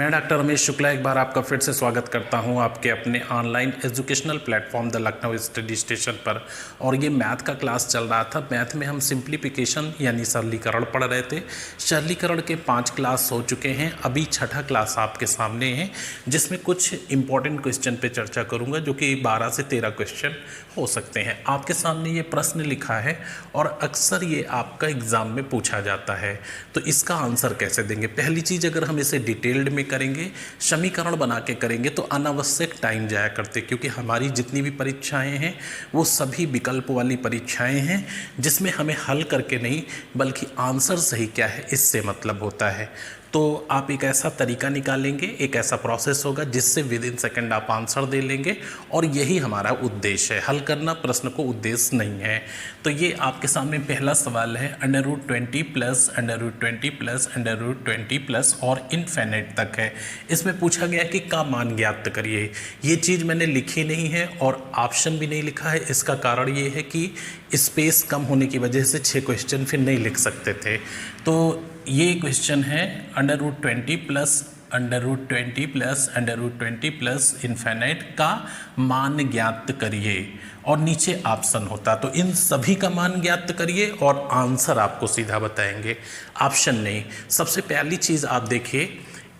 मैं डॉक्टर रमेश शुक्ला एक बार आपका फिर से स्वागत करता हूं आपके अपने online educational platform the Lucknow study station पर। और ये मैथ का क्लास चल रहा था। मैथ में हम सिंप्लीफिकेशन यानी सरलीकरण पढ़ रहे थे। सरलीकरण के 5 क्लास हो चुके हैं, अभी छठा क्लास आपके सामने है जिसमें कुछ इंपॉर्टेंट क्वेश्चन पे चर्चा करूँगा जो कि 12 से 13 क्वेश्चन हो सकते हैं। आपके सामने ये प्रश्न लिखा है और अक्सर ये आपका एग्ज़ाम में पूछा जाता है, तो इसका आंसर कैसे देंगे। पहली चीज़, अगर हम इसे डिटेल्ड में करेंगे, समीकरण बना के करेंगे तो अनावश्यक टाइम जाया करते, क्योंकि हमारी जितनी भी परीक्षाएं हैं वो सभी विकल्प वाली परीक्षाएं हैं जिसमें हमें हल करके नहीं बल्कि आंसर सही क्या है इससे मतलब होता है। तो आप एक ऐसा तरीका निकालेंगे, एक ऐसा प्रोसेस होगा जिससे विद इन सेकेंड आप आंसर दे लेंगे, और यही हमारा उद्देश्य है। हल करना प्रश्न को उद्देश्य नहीं है। तो ये आपके सामने पहला सवाल है, √20 प्लस √20 प्लस √20 प्लस और इनफिनिट तक है। इसमें पूछा गया कि का मान ज्ञात करिए। ये चीज़ मैंने लिखी नहीं है और ऑप्शन भी नहीं लिखा है। इसका कारण ये है कि स्पेस कम होने की वजह से 6 क्वेश्चन फिर नहीं लिख सकते थे। तो ये क्वेश्चन है √20 प्लस √20 प्लस √20 प्लस इनफिनिट का मान ज्ञात करिए, और नीचे ऑप्शन होता। तो इन सभी का मान ज्ञात करिए और आंसर आपको सीधा बताएंगे, ऑप्शन नहीं। सबसे पहली चीज़ आप देखिए,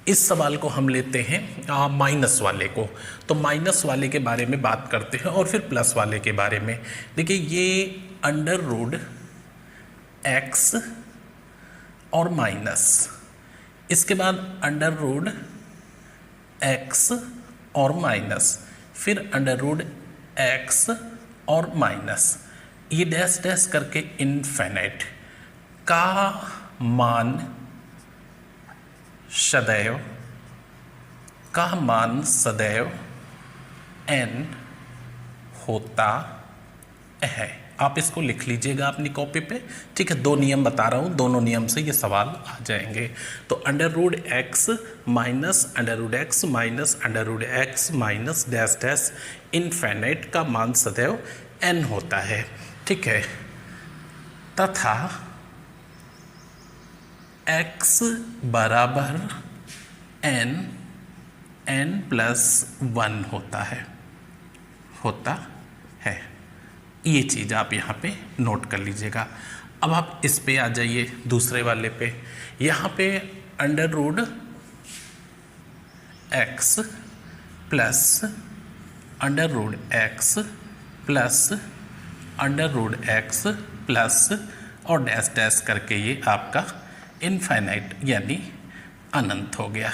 इस सवाल को हम लेते हैं माइनस वाले को। तो माइनस वाले के बारे में बात करते हैं और फिर प्लस वाले के बारे में। देखिए ये √x और माइनस, इसके बाद √x और माइनस, फिर √x और माइनस, ये डैश डैश करके इनफिनिट का मान सदैव n होता है। आप इसको लिख लीजिएगा अपनी कॉपी पे, ठीक है। 2 नियम बता रहा हूँ, दोनों नियम से ये सवाल आ जाएंगे। तो √x minus √x minus √x minus dash dash infinite का मान सदैव n होता है, ठीक है। तथा x बराबर n+1 होता है। ये चीज़ आप यहाँ पे नोट कर लीजिएगा। अब आप इस पे आ जाइए दूसरे वाले पे। यहाँ पे √x plus √x plus √x plus और डैश डैश करके ये आपका इनफिनिट यानी अनंत हो गया।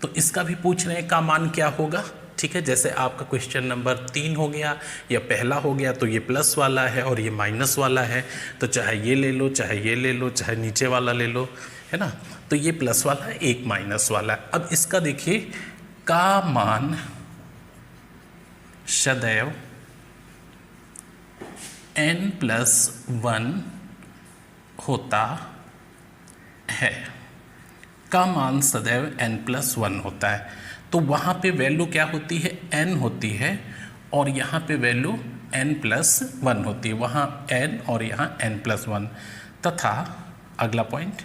तो इसका भी पूछ रहे हैं का मान क्या होगा, ठीक है। जैसे आपका क्वेश्चन नंबर 3 हो गया या पहला हो गया, तो ये प्लस वाला है और ये माइनस वाला है। तो चाहे ये ले लो, चाहे ये ले लो, चाहे नीचे वाला ले लो, है ना। तो ये प्लस वाला है, एक माइनस वाला है। अब इसका देखिए, का मान सदैव n+1 होता है। का मान सदैव n+1 होता है। तो वहाँ पे वैल्यू क्या होती है, n होती है, और यहाँ पे वैल्यू n+1 होती है। वहाँ n और यहाँ n+1। तथा अगला पॉइंट,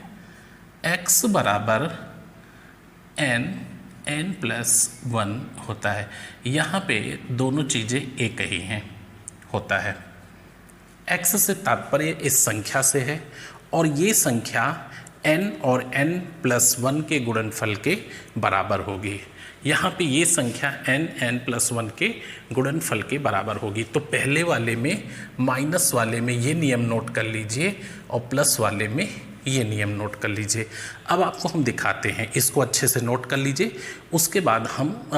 x बराबर n+1 होता है। यहाँ पे दोनों चीज़ें एक ही हैं, होता है। x से तात्पर्य इस संख्या से है, और ये संख्या n और n+1 के गुणनफल के बराबर होगी। यहाँ पे ये संख्या n+1 के गुणनफल के बराबर होगी। तो पहले वाले में, माइनस वाले में ये नियम नोट कर लीजिए और प्लस वाले में ये नियम नोट कर लीजिए। अब आपको हम दिखाते हैं, इसको अच्छे से नोट कर लीजिए। उसके बाद हम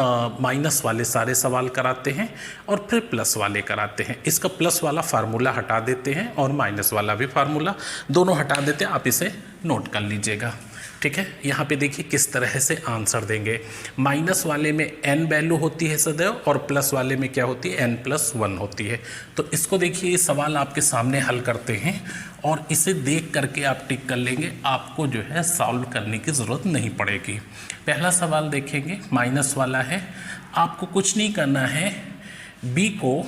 माइनस वाले सारे सवाल कराते हैं और फिर प्लस वाले कराते हैं। इसका प्लस वाला फार्मूला हटा देते हैं और माइनस वाला भी फार्मूला, दोनों हटा देते हैं। आप इसे नोट कर लीजिएगा, ठीक है। यहाँ पे देखिए किस तरह से आंसर देंगे। माइनस वाले में n वैल्यू होती है सदैव, और प्लस वाले में क्या होती है, n+1 होती है। तो इसको देखिए, ये सवाल आपके सामने हल करते हैं और इसे देख करके आप टिक कर लेंगे। आपको जो है सॉल्व करने की ज़रूरत नहीं पड़ेगी। पहला सवाल देखेंगे, माइनस वाला है। आपको कुछ नहीं करना है, b को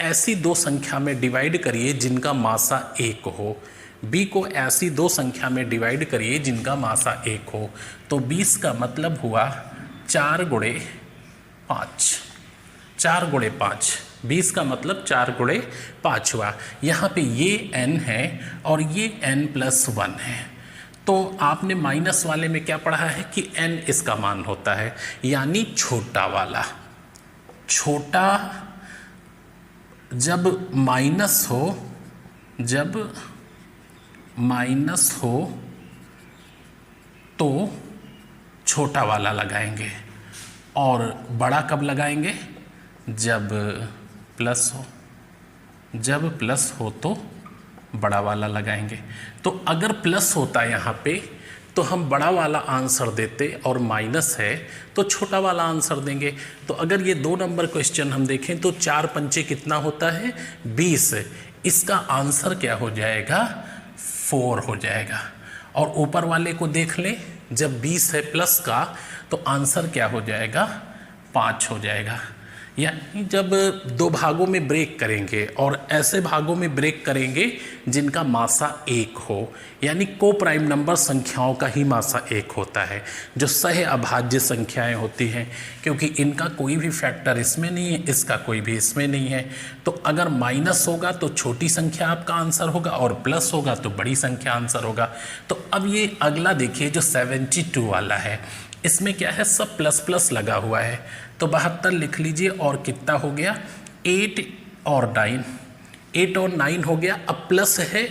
ऐसी 2 संख्या में डिवाइड करिए जिनका मासा 1 हो। b को ऐसी दो संख्या में डिवाइड करिए जिनका मासा 1 हो। तो 20 का मतलब हुआ 4 गुणे 5, 4 गुणे 5, 20 का मतलब 4 गुणे 5 हुआ। यहाँ पे ये n है और ये n+1 है। तो आपने माइनस वाले में क्या पढ़ा है कि n इसका मान होता है, यानी छोटा वाला। छोटा जब माइनस हो तो छोटा वाला लगाएंगे, और बड़ा कब लगाएंगे? जब प्लस हो। जब प्लस हो तो बड़ा वाला लगाएंगे। तो अगर प्लस होता यहाँ पे तो हम बड़ा वाला आंसर देते, और माइनस है तो छोटा वाला आंसर देंगे। तो अगर ये 2 नंबर क्वेश्चन हम देखें तो 4 पंचे कितना होता है? 20। इसका आंसर क्या हो जाएगा? 4 हो जाएगा। और ऊपर वाले को देख लें, जब 20 है प्लस का तो आंसर क्या हो जाएगा? 5 हो जाएगा। यानी जब 2 भागों में ब्रेक करेंगे और ऐसे भागों में ब्रेक करेंगे जिनका मासा 1 हो, यानी को प्राइम नंबर संख्याओं का ही मासा 1 होता है, जो सह अभाज्य संख्याएं होती हैं, क्योंकि इनका कोई भी फैक्टर इसमें नहीं है, इसका कोई भी इसमें नहीं है। तो अगर माइनस होगा तो छोटी संख्या आपका आंसर होगा, और प्लस होगा तो बड़ी संख्या आंसर होगा। तो अब ये अगला देखिए जो 72 वाला है, इसमें क्या है? सब प्लस प्लस लगा हुआ है। तो 72 लिख लीजिए, और कितना हो गया? 8 और 9, 8 और 9 हो गया। अब प्लस है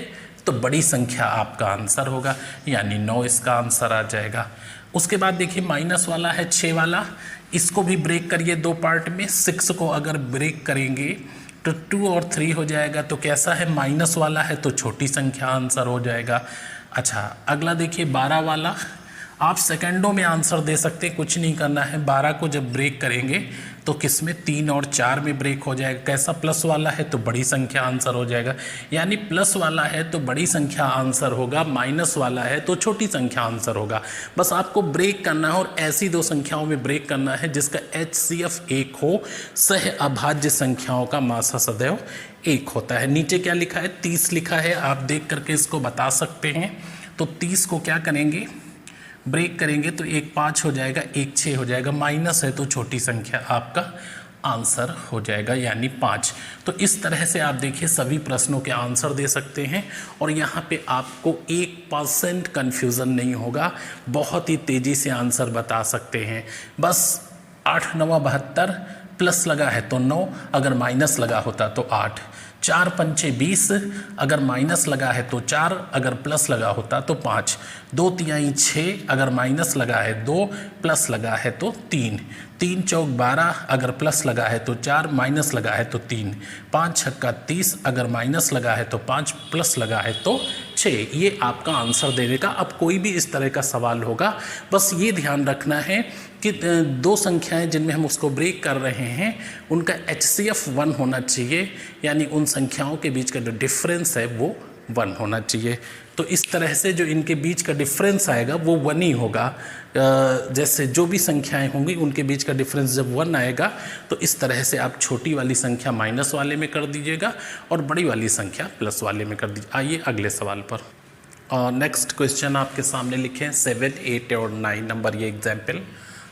तो बड़ी संख्या आपका आंसर होगा, यानी 9 इसका आंसर आ जाएगा। उसके बाद देखिए माइनस वाला है 6 वाला, इसको भी ब्रेक करिए 2 पार्ट में। 6 को अगर ब्रेक करेंगे तो 2 और 3 हो जाएगा। तो कैसा है? माइनस वाला है तो छोटी संख्या आंसर हो जाएगा। अच्छा, अगला देखिए 12 वाला, आप सेकंडों में आंसर दे सकते हैं, कुछ नहीं करना है। 12 को जब ब्रेक करेंगे तो किसमें? 3 और 4 में ब्रेक हो जाएगा। कैसा? प्लस वाला है तो बड़ी संख्या आंसर हो जाएगा, यानी प्लस वाला है तो बड़ी संख्या आंसर होगा, माइनस वाला है तो छोटी संख्या आंसर होगा। बस आपको ब्रेक करना है, और ऐसी 2 संख्याओं में ब्रेक करना है जिसका HCF 1 हो। सह अभाज्य संख्याओं का मासा सदैव 1 होता है। नीचे क्या लिखा है? 30 लिखा है, आप देख करके इसको बता सकते हैं। तो 30 को क्या करेंगे? ब्रेक करेंगे तो 1 5 हो जाएगा, 1 6 हो जाएगा। माइनस है तो छोटी संख्या आपका आंसर हो जाएगा, यानी 5। तो इस तरह से आप देखिए सभी प्रश्नों के आंसर दे सकते हैं, और यहाँ पे आपको 1% कन्फ्यूज़न नहीं होगा, बहुत ही तेज़ी से आंसर बता सकते हैं। बस 8 9 72, प्लस लगा है तो 9, अगर माइनस लगा होता तो 8। 4 पंचे 20, अगर माइनस लगा है तो 4, अगर प्लस लगा होता तो 5। 2 तिहाई 6, अगर माइनस लगा है 2, प्लस लगा है तो 3। 3 चौक 12, अगर प्लस लगा है तो 4, माइनस लगा है तो 3। 5 छक्का 30, अगर माइनस लगा है तो 5, प्लस लगा है तो 6। ये आपका आंसर देने का। अब कोई भी इस तरह का सवाल होगा, बस ये ध्यान रखना है कि 2 संख्याएं जिनमें हम उसको ब्रेक कर रहे हैं उनका HCF 1 होना चाहिए, यानी उन संख्याओं के बीच का जो डिफरेंस है वो 1 होना चाहिए। तो इस तरह से जो इनके बीच का डिफरेंस आएगा वो 1 ही होगा। जैसे जो भी संख्याएं होंगी उनके बीच का डिफरेंस जब 1 आएगा तो इस तरह से आप छोटी वाली संख्या माइनस वाले में कर दीजिएगा और बड़ी वाली संख्या प्लस वाले में कर दीजिए। आइए अगले सवाल पर। नेक्स्ट क्वेश्चन आपके सामने लिखे हैं 7, 8 और 9 नंबर ये एग्जाम्पल।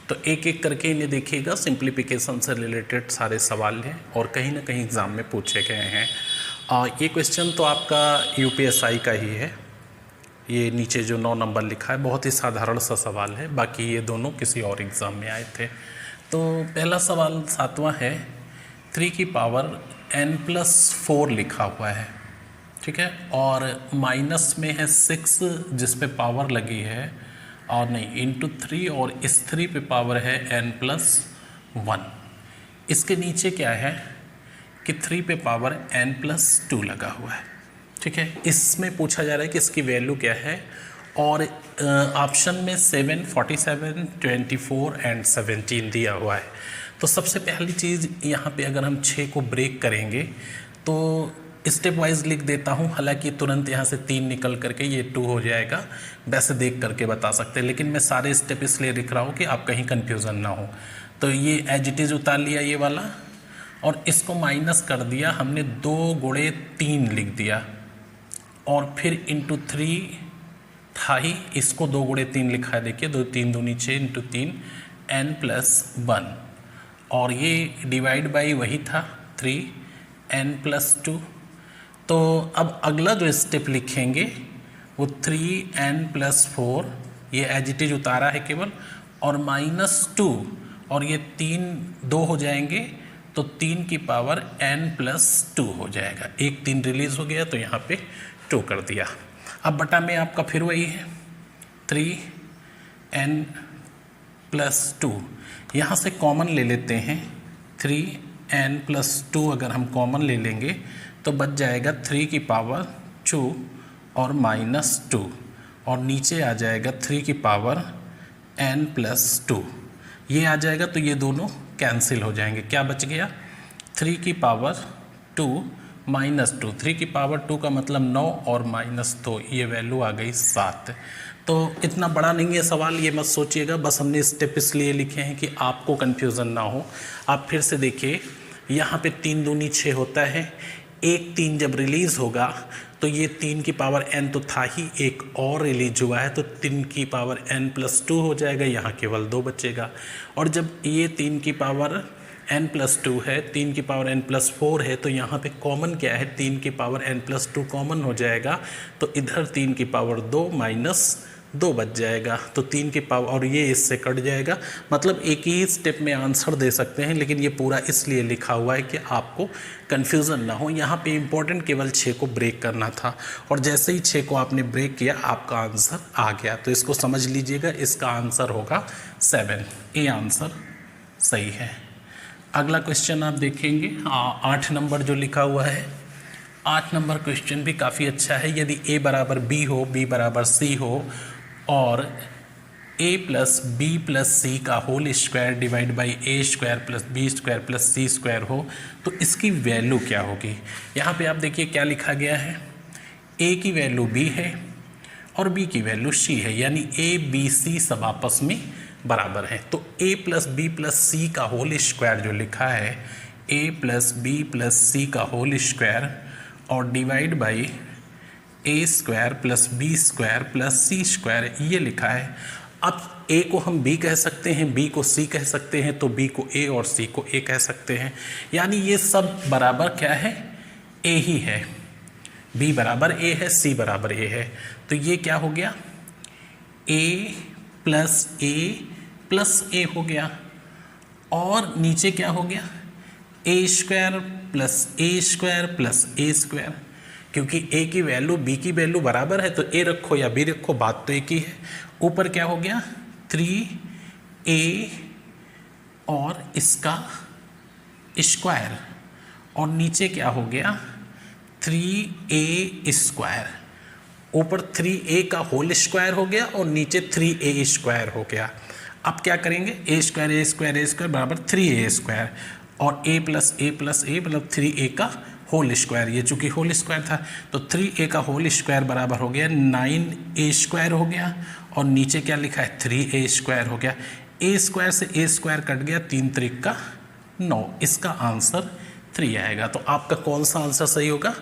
तो एक एक करके इन्हें देखिएगा, सिंप्लीफिकेशन से रिलेटेड सारे सवाल हैं और कहीं ना कहीं एग्ज़ाम में पूछे गए हैं। ये क्वेश्चन तो आपका UPSI का ही है। ये नीचे जो 9 नंबर लिखा है बहुत ही साधारण सा सवाल है, बाकी ये दोनों किसी और एग्ज़ाम में आए थे। तो पहला सवाल 7वां है, 3 की पावर n+4 लिखा हुआ है, ठीक है, और माइनस में है 6 जिस पे पावर लगी है, और नहीं इंटू 3, और इस 3 पे पावर है n+1। इसके नीचे क्या है कि 3 पे पावर n+2 लगा हुआ है, ठीक है। इसमें पूछा जा रहा है कि इसकी वैल्यू क्या है, और ऑप्शन में 7, 47, 24 एंड 17 दिया हुआ है। तो सबसे पहली चीज़ यहाँ पे अगर हम 6 को ब्रेक करेंगे तो स्टेप वाइज लिख देता हूँ, हालांकि तुरंत यहाँ से 3 निकल करके ये 2 हो जाएगा, वैसे देख करके बता सकते हैं, लेकिन मैं सारे स्टेप इसलिए लिख रहा हूँ कि आप कहीं कन्फ्यूज़न ना हो। तो ये एज इट इज़ उतार लिया ये वाला, और इसको माइनस कर दिया हमने, 2 गुणे 3 लिख दिया, और फिर इंटू 3 था ही, इसको 2 गुणे 3 लिखा है, देखिए 2 3 दूनी 6 इंटू 3 n+1, और ये डिवाइड बाई वही था 3n+2। तो अब अगला जो स्टेप लिखेंगे वो 3n+4, ये एज इट इज उतारा है केवल, और -2, और ये 3 2 हो जाएंगे तो 3 की पावर n+2 हो जाएगा। एक 3 रिलीज हो गया तो यहाँ पे 2 कर दिया। अब बटा में आपका फिर वही है 3n+2, यहाँ से कॉमन ले लेते हैं 3n+2, अगर हम कॉमन ले लेंगे तो बच जाएगा 3 की पावर 2 और -2, और नीचे आ जाएगा 3 की पावर n+2, ये आ जाएगा तो ये दोनों कैंसिल हो जाएंगे। क्या बच गया 3 की पावर 2 -2, 3 की पावर 2 का मतलब 9 और -2, ये वैल्यू आ गई 7। तो इतना बड़ा नहीं है सवाल, ये मत सोचिएगा, बस हमने स्टेप इसलिए लिखे हैं कि आपको कन्फ्यूज़न ना हो। आप फिर से देखिए, यहाँ पे 3 दूनी 6 होता है, एक 3 जब रिलीज़ होगा तो ये 3 की पावर n तो था ही, एक और रिलीज हुआ है तो 3 की पावर n+2 हो जाएगा, यहाँ केवल 2 बचेगा। और जब ये 3 की पावर n+2 है, 3 की पावर n+4 है, तो यहाँ पे कॉमन क्या है, 3 की पावर n+2 कॉमन हो जाएगा, तो इधर 3 की पावर 2 -2 बच जाएगा, तो 3 की पावर, और ये इससे कट जाएगा। मतलब एक ही स्टेप में आंसर दे सकते हैं, लेकिन ये पूरा इसलिए लिखा हुआ है कि आपको कन्फ्यूज़न ना हो। यहाँ पे इम्पोर्टेंट केवल 6 को ब्रेक करना था, और जैसे ही 6 को आपने ब्रेक किया आपका आंसर आ गया। तो इसको समझ लीजिएगा, इसका आंसर होगा 7, ये आंसर सही है। अगला क्वेश्चन आप देखेंगे 8 नंबर जो लिखा हुआ है, 8 नंबर क्वेश्चन भी काफ़ी अच्छा है। यदि a बराबर b हो, b बराबर c हो, और a plus b plus C का whole square divide by a square plus b square plus c square हो, तो इसकी वैल्यू क्या होगी। यहाँ पे आप देखिए क्या लिखा गया है, a की वैल्यू b है और b की वैल्यू c है, यानी a b c सब आपस में बराबर है। तो a plus b plus C का होल स्क्वायर जो लिखा है, a plus b plus C का होल स्क्वायर और divide by a square plus b square plus c square, ये लिखा है। अब a को हम b कह सकते हैं, b को c कह सकते हैं, तो b को a और c को a कह सकते हैं, यानी ये सब बराबर क्या है, a ही है। b बराबर a है, c बराबर a है, तो ये क्या हो गया, a प्लस a हो गया, और नीचे क्या हो गया, a square plus a square, क्योंकि a की वैल्यू b की वैल्यू बराबर है, तो a रखो या b रखो, बात तो एक ही है। ऊपर क्या हो गया 3a और इसका स्क्वायर, और नीचे क्या हो गया 3a स्क्वायर। ऊपर 3a का होल स्क्वायर हो गया और नीचे 3a स्क्वायर हो गया। अब क्या करेंगे, a स्क्वायर बराबर 3a स्क्वायर, और a प्लस a मतलब 3a का होल स्क्वायर, ये चूँकि होल स्क्वायर था तो 3a का होल स्क्वायर बराबर हो गया 9a स्क्वायर हो गया, और नीचे क्या लिखा है 3a स्क्वायर हो गया। a स्क्वायर से a स्क्वायर कट गया, 3 त्रिक का 9, इसका आंसर 3 आएगा। तो आपका कौन सा आंसर सही होगा,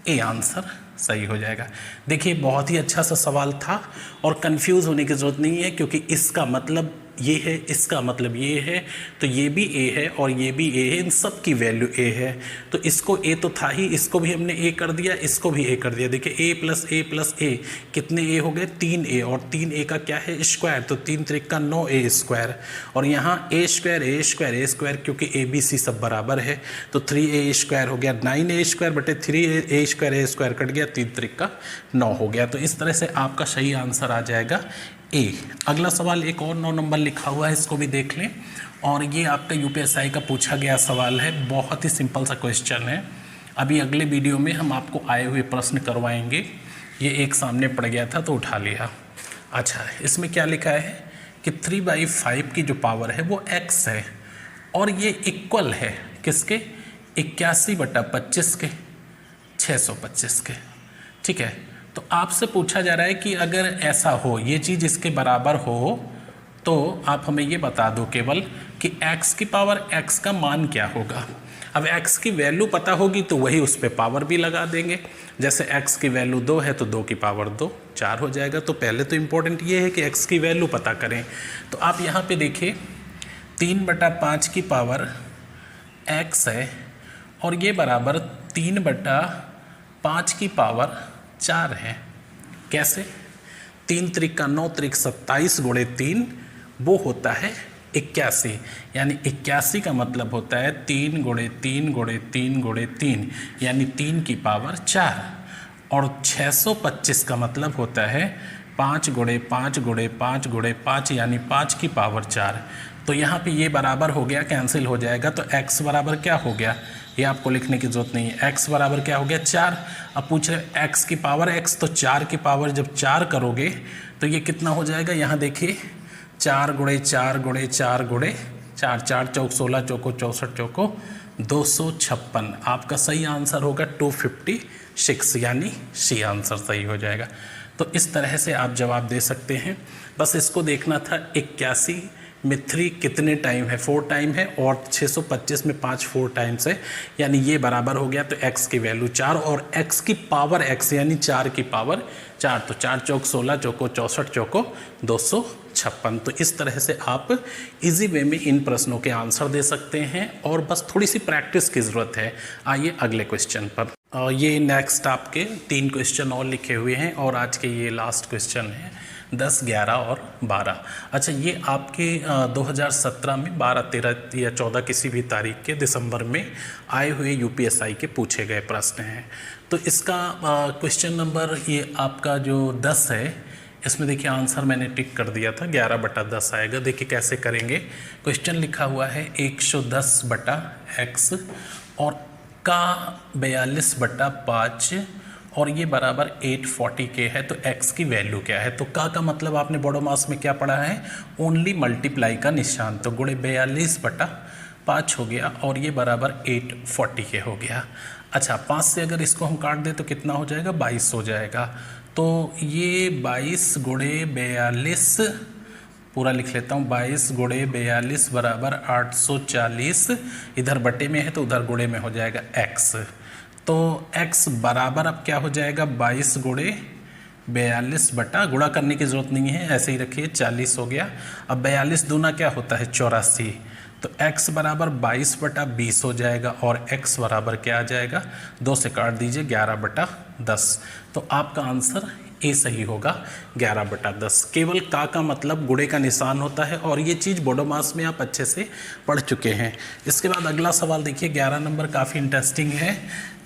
ए आंसर सही हो जाएगा। देखिए बहुत ही अच्छा सा सवाल था, और कंफ्यूज होने की ज़रूरत नहीं है, क्योंकि इसका मतलब ये है, इसका मतलब ये है, तो ये भी a है और ये भी a है, इन सब की वैल्यू a है। तो इसको a तो था ही, इसको भी हमने a कर दिया, इसको भी a कर दिया। देखिए a प्लस a कितने a हो गए, 3a, और 3a का क्या है स्क्वायर, तो 3 त्रिक का 9a स्क्वायर, और यहाँ a स्क्वायर क्योंकि a b c सब बराबर है, तो 3a स्क्वायर हो गया 9a स्क्वायर बटे 3a स्क्वायर कट गया, 3 त्रिक का 9 हो गया। तो इस तरह से आपका सही आंसर आ जाएगा ए। अगला सवाल एक और 9 नंबर लिखा हुआ है, इसको भी देख लें, और ये आपका यूपीएसआई का पूछा गया सवाल है, बहुत ही सिंपल सा क्वेश्चन है। अभी अगले वीडियो में हम आपको आए हुए प्रश्न करवाएंगे, ये एक सामने पड़ गया था तो उठा लिया। अच्छा, इसमें क्या लिखा है कि 3/5 की जो पावर है वो x है, और ये इक्वल है किसके, 81/25 के, 625 के, ठीक है। तो आपसे पूछा जा रहा है कि अगर ऐसा हो, ये चीज़ इसके बराबर हो, तो आप हमें ये बता दो केवल कि x की पावर x का मान क्या होगा। अब x की वैल्यू पता होगी तो वही उस पर पावर भी लगा देंगे। जैसे x की वैल्यू 2 है तो 2 की पावर 2 4 हो जाएगा। तो पहले तो इम्पोर्टेंट ये है कि x की वैल्यू पता करें। तो आप यहाँ पे देखिए 3/5 की पावर x है और ये बराबर 3/5 की पावर 4 है। कैसे? 3 त्रिक का 9 त्रिक 27 गुणे 3 वो होता है 81, यानी 81 का मतलब होता है 3 गुणे 3 गुणे 3 गुणे 3 यानी 3 की पावर 4। और 625 का मतलब होता है 5 गुणे 5 गुणे 5 गुणे 5 यानी 5 की पावर 4। तो यहाँ पे ये बराबर हो गया, कैंसिल हो जाएगा। तो x बराबर क्या हो गया, ये आपको लिखने की जरूरत नहीं है। x बराबर क्या हो गया 4। अब पूछ रहे x की पावर x, तो 4 की पावर जब 4 करोगे तो ये कितना हो जाएगा, यहाँ देखिए 4 गुणे 4 गुणे 4 गुणे 4 4 चौक 16 चौको 64 चौको 256। आपका सही आंसर होगा 256, यानी सी आंसर सही हो जाएगा। तो इस तरह से आप जवाब दे सकते हैं। बस इसको देखना था 81 में 3 कितने टाइम है, 4 टाइम है, और 625 में 5 4 टाइम्स है, यानी ये बराबर हो गया। तो x की वैल्यू 4 और x की पावर x यानी 4 की पावर 4, तो 4 चौक 16 चौको 64 चौको 256। तो इस तरह से आप इजी वे में इन प्रश्नों के आंसर दे सकते हैं और बस थोड़ी सी प्रैक्टिस की ज़रूरत है। आइए अगले क्वेश्चन पर। ये नेक्स्ट आपके 3 क्वेश्चन और लिखे हुए हैं और आज के ये लास्ट क्वेश्चन है 10, 11 और 12। अच्छा, ये आपके 2017 में 12, 13 या 14 किसी भी तारीख के दिसंबर में आए हुए यूपीएसआई के पूछे गए प्रश्न हैं। तो इसका क्वेश्चन नंबर ये आपका जो 10 है, इसमें देखिए आंसर मैंने टिक कर दिया था, 11/10 आएगा। देखिए कैसे करेंगे। क्वेश्चन लिखा हुआ है 110/x और का 42/5 और ये बराबर 840 के है। तो x की वैल्यू क्या है, तो का मतलब आपने बॉडो मास में क्या पढ़ा है, ओनली मल्टीप्लाई का निशान, तो गुणे 42/5 हो गया और ये बराबर 840 के हो गया। अच्छा, 5 से अगर इसको हम काट दें तो कितना हो जाएगा, 22 हो जाएगा। तो ये 22 गुणे 42, पूरा लिख लेता हूँ, 22 गुणे 42 बराबर 840, इधर बटे में है तो उधर गुणे में हो जाएगा x। तो x बराबर अब क्या हो जाएगा, 22 गुणे 42 बटा, गुणा करने की ज़रूरत नहीं है, ऐसे ही रखिए, 40 हो गया। अब 42 दूना क्या होता है, 84। तो x बराबर 22/20 हो जाएगा और x बराबर क्या आ जाएगा, 2 से काट दीजिए, 11/10। तो आपका आंसर ए सही होगा, 11/10। केवल का मतलब गुणे का निशान होता है और ये चीज़ बोडो मास में आप अच्छे से पढ़ चुके हैं। इसके बाद अगला सवाल देखिए, 11 नंबर काफ़ी इंटरेस्टिंग है।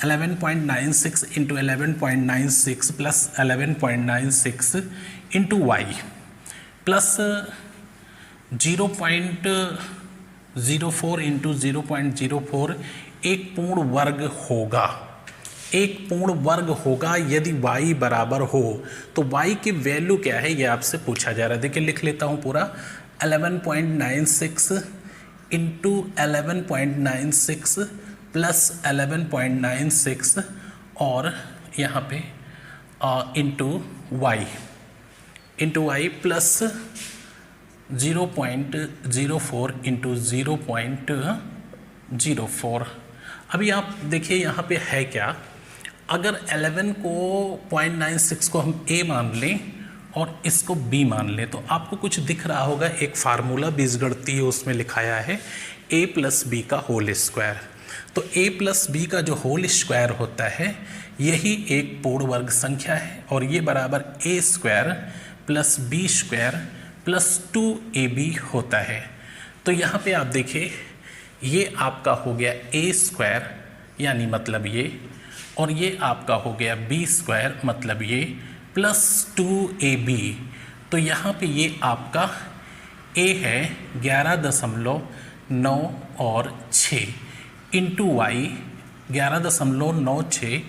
11.96 into 11.96 plus 11.96 into Y plus 0.04 into 0.04 एक पूर्ण वर्ग होगा। एक पूर्ण वर्ग होगा यदि y बराबर हो। तो y की वैल्यू क्या है, ये आपसे पूछा जा रहा है। देखिए लिख लेता हूँ पूरा, 11.96 इंटू 11.96 प्लस 11.96 और यहाँ पे इंटू वाई प्लस 0.04 इंटू 0.04। अभी आप देखिए यहाँ पे है क्या, अगर 11 को 0.96 को हम a मान लें और इसको b मान लें तो आपको कुछ दिख रहा होगा, एक फार्मूला बीजगणितीय उसमें लिखाया है a प्लस बी का होल स्क्वायर। तो a प्लस बी का जो होल स्क्वायर होता है यही एक पूर्ण वर्ग संख्या है और ये बराबर a square plus B square plus 2ab होता है। तो यहाँ पे आप देखिए, ये आपका हो गया a स्क्वायर यानी मतलब ये, और ये आपका हो गया b स्क्वायर मतलब ये, प्लस 2ab। तो यहाँ पे ये आपका a है 11.9 और 6 इंटू वाई, 11.96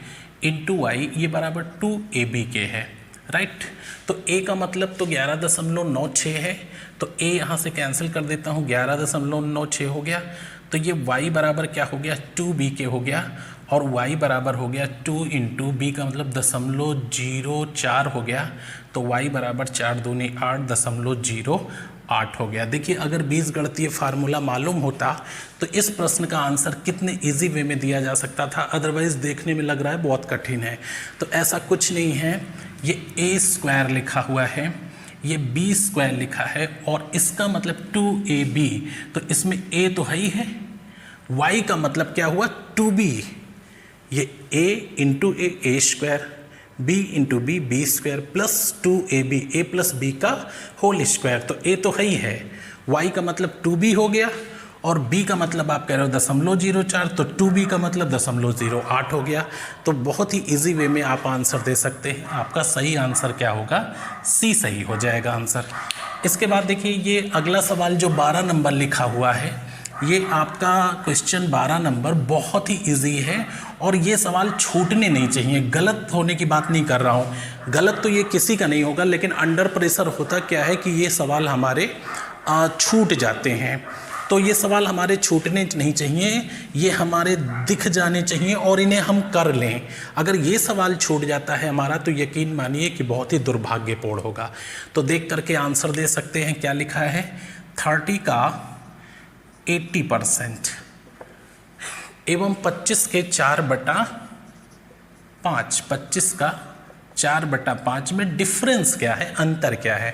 इंटू वाई, ये बराबर 2ab के है, राइट। तो a का मतलब तो 11.96 है, तो a यहाँ से कैंसिल कर देता हूँ, 11.96 हो गया। तो ये y बराबर क्या हो गया, 2b के हो गया और y बराबर हो गया 2 इंटू बी का मतलब 0.04 हो गया, तो y बराबर 4 दूनी 8.08 हो गया। देखिए अगर बीजगणितीय फार्मूला मालूम होता तो इस प्रश्न का आंसर कितने इजी वे में दिया जा सकता था, अदरवाइज देखने में लग रहा है बहुत कठिन है। तो ऐसा कुछ नहीं है, ये a स्क्वायर लिखा हुआ है, ये b स्क्वायर लिखा है और इसका मतलब 2ab, तो इसमें a तो है ही है, y का मतलब क्या हुआ 2b, ये a into a square, b into b b square plus 2ab a plus b का होल स्क्वायर, तो a तो है ही है, y का मतलब 2b हो गया और b का मतलब आप कह रहे हो 0.04, तो 2b का मतलब 0.08 हो गया। तो बहुत ही इजी वे में आप आंसर दे सकते हैं। आपका सही आंसर क्या होगा, सी सही हो जाएगा आंसर। इसके बाद देखिए ये अगला सवाल जो 12 नंबर लिखा हुआ है, ये आपका क्वेश्चन 12 नंबर बहुत ही इजी है और ये सवाल छूटने नहीं चाहिए। गलत होने की बात नहीं कर रहा हूँ, गलत तो ये किसी का नहीं होगा, लेकिन अंडर प्रेशर होता क्या है कि ये सवाल हमारे छूट जाते हैं। तो ये सवाल हमारे छूटने नहीं चाहिए, ये हमारे दिख जाने चाहिए और इन्हें हम कर लें। अगर ये सवाल छूट जाता है हमारा तो यकीन मानिए कि बहुत ही दुर्भाग्यपूर्ण होगा। तो देख करके आंसर दे सकते हैं। क्या लिखा है, 30 का 80% एवं 25 के 4/5, 25 का 4/5 में डिफरेंस क्या है, अंतर क्या है।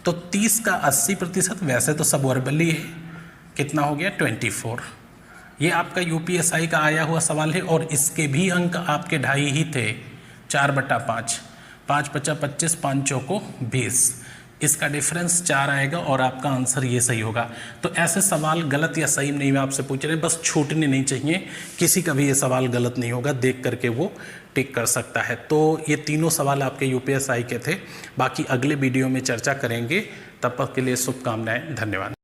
तो 30 का 80%, वैसे तो सब वर्बली है, कितना हो गया 24। ये आपका यूपीएसआई का आया हुआ सवाल है और इसके भी अंक आपके 2.5 ही थे, 4/5, 5 × 5 = 25, 5 चौको 20, इसका डिफरेंस 4 आएगा और आपका आंसर ये सही होगा। तो ऐसे सवाल गलत या सही नहीं मैं आपसे पूछ रहे, बस छूटने नहीं चाहिए, किसी का भी ये सवाल गलत नहीं होगा, देख करके वो टिक कर सकता है। तो ये तीनों सवाल आपके यूपीएसआई के थे, बाकी अगले वीडियो में चर्चा करेंगे। तब तक के लिए शुभकामनाएं, धन्यवाद।